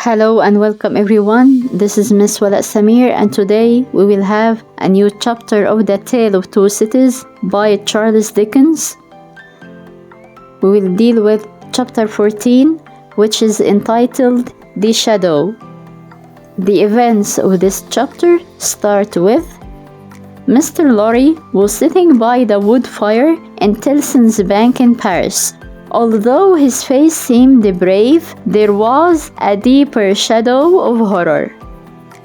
Hello and welcome everyone. This is Miss Walaa Samir, and today we will have a new chapter of The Tale of Two Cities by Charles Dickens. We will deal with chapter 14, which is entitled The Shadow. The events of this chapter start with Mr. Lorry was sitting by the wood fire in Tillson's Bank in Paris. Although his face seemed brave, there was a deeper shadow of horror.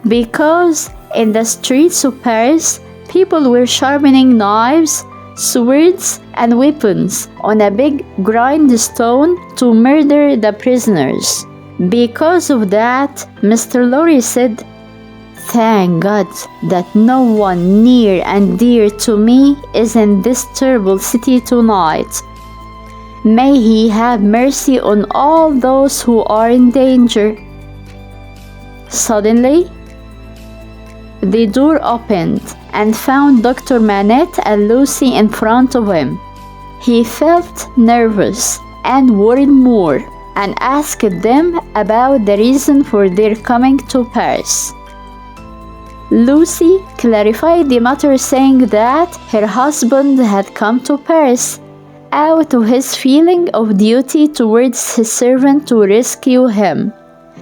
Because in the streets of Paris, people were sharpening knives, swords, and weapons on a big grindstone to murder the prisoners. Because of that, Mr. Lorry said, "Thank God that no one near and dear to me is in this terrible city tonight. May He have mercy on all those who are in danger." Suddenly, the door opened and found Dr. Manette and Lucy in front of him. He felt nervous and worried more and asked them about the reason for their coming to Paris. Lucy clarified the matter, saying that her husband had come to Paris out of his feeling of duty towards his servant to rescue him,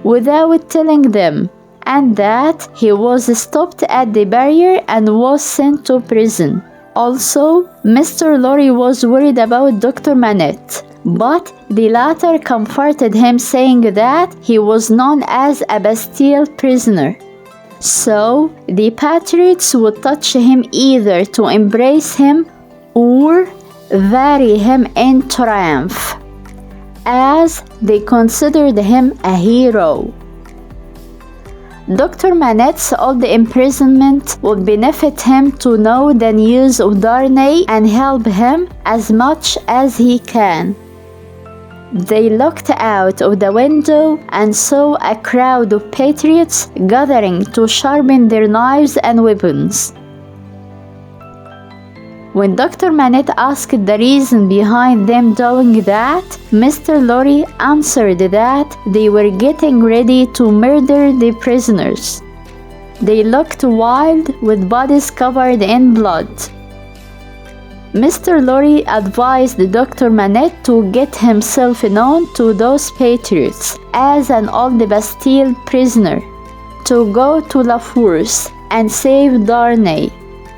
without telling them, and that he was stopped at the barrier and was sent to prison. Also, Mr. Lorry was worried about Dr. Manette, but the latter comforted him, saying that he was known as a Bastille prisoner. So, the patriots would touch him either to embrace him or bury him in triumph, as they considered him a hero. Dr. Manette's old imprisonment would benefit him to know the news of Darnay and help him as much as he can. They looked out of the window and saw a crowd of patriots gathering to sharpen their knives and weapons. When Dr. Manette asked the reason behind them doing that, Mr. Lorry answered that they were getting ready to murder the prisoners. They looked wild, with bodies covered in blood. Mr. Lorry advised Dr. Manette to get himself known to those patriots as an old Bastille prisoner, to go to La Force and save Darnay.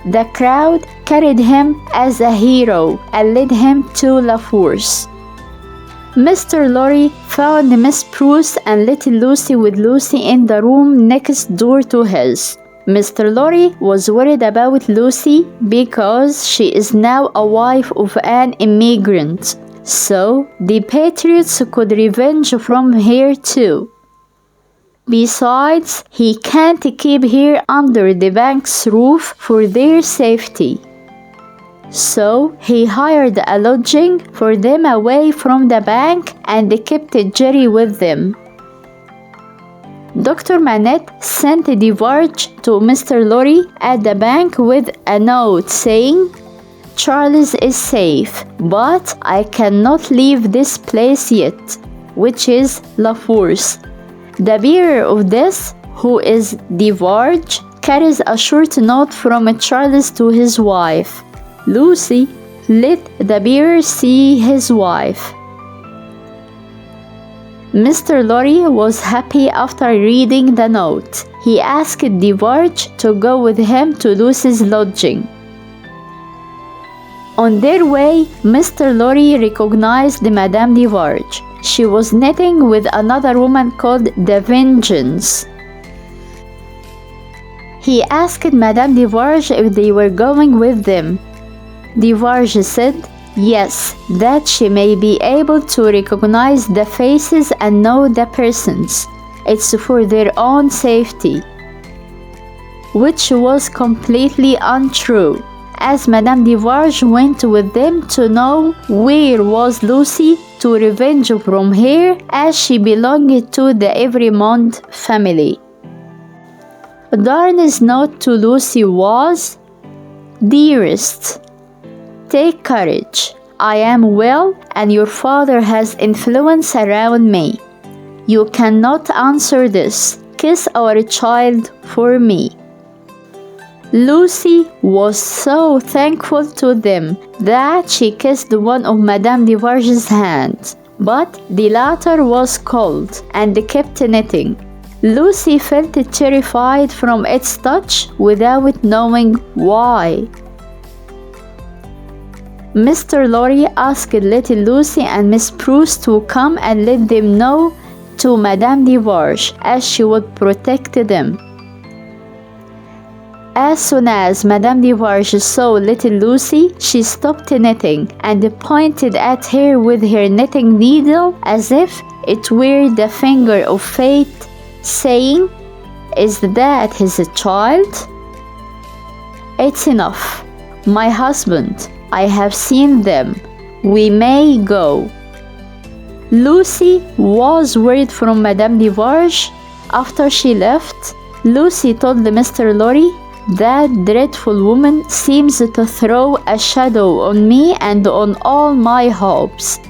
The crowd carried him as a hero and led him to La Force. Mr. Lorry found Miss Bruce and little Lucy with Lucy in the room next door to his. Mr. Lorry was worried about Lucy because she is now a wife of an immigrant, so the patriots could revenge from her too. Besides, he can't keep her under the bank's roof for their safety. So he hired a lodging for them away from the bank and kept Jerry with them. Dr. Manette sent the barge to Mr. Lorry at the bank with a note saying, "Charles is safe, but I cannot leave this place yet," which is La Force. The bearer of this, who is the barge, carries a short note from Charles to his wife. Lucy let the bearer see his wife. Mr. Lorry was happy after reading the note. He asked the barge to go with him to Lucy's lodging. On their way, Mr. Lorry recognized Madame Devarge. She was knitting with another woman called The Vengeance. He asked Madame Devarge if they were going with them. Devarge said yes, that she may be able to recognize the faces and know the persons. It's for their own safety. Which was completely untrue, as Madame Devarge went with them to know where was Lucy to revenge from her, as she belonged to the Evremond family. Darnay's note to Lucy was, "Dearest, take courage. I am well and your father has influence around me. You cannot answer this. Kiss our child for me. Lucy was so thankful to them that she kissed one of Madame Defarge's hands, but the latter was cold and kept knitting. Lucy felt terrified from its touch without knowing why. Mr. Lorry asked little Lucy and Miss Bruce to come and let them know to Madame Defarge, as she would protect them. As soon as Madame Defarge saw little Lucy, she stopped knitting and pointed at her with her knitting needle as if it were the finger of fate, saying, "Is that his child? It's enough. My husband, I have seen them. We may go." Lucy was worried from Madame Defarge. After she left, Lucy told Mr. Lorry, "That dreadful woman seems to throw a shadow on me and on all my hopes,"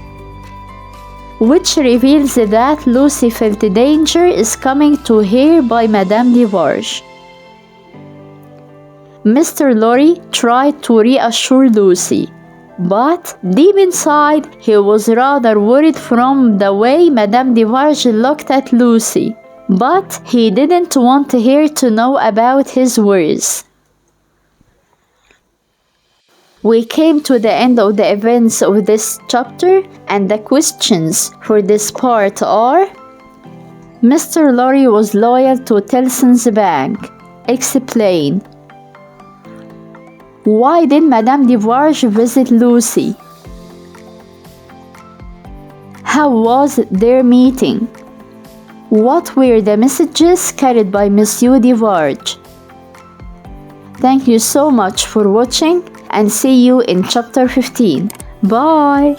which reveals that Lucy felt danger is coming to her by Madame Defarge. Mr. Lorry tried to reassure Lucy, but deep inside he was rather worried from the way Madame Defarge looked at Lucy. But he didn't want her to know about his worries. We came to the end of the events of this chapter, and the questions for this part are: Mr. Lorry was loyal to Tellson's bank. Explain. Why did Madame Defarge visit Lucy? How was their meeting? What were the messages carried by Monsieur Defarge? Thank you so much for watching, and see you in chapter 15. Bye!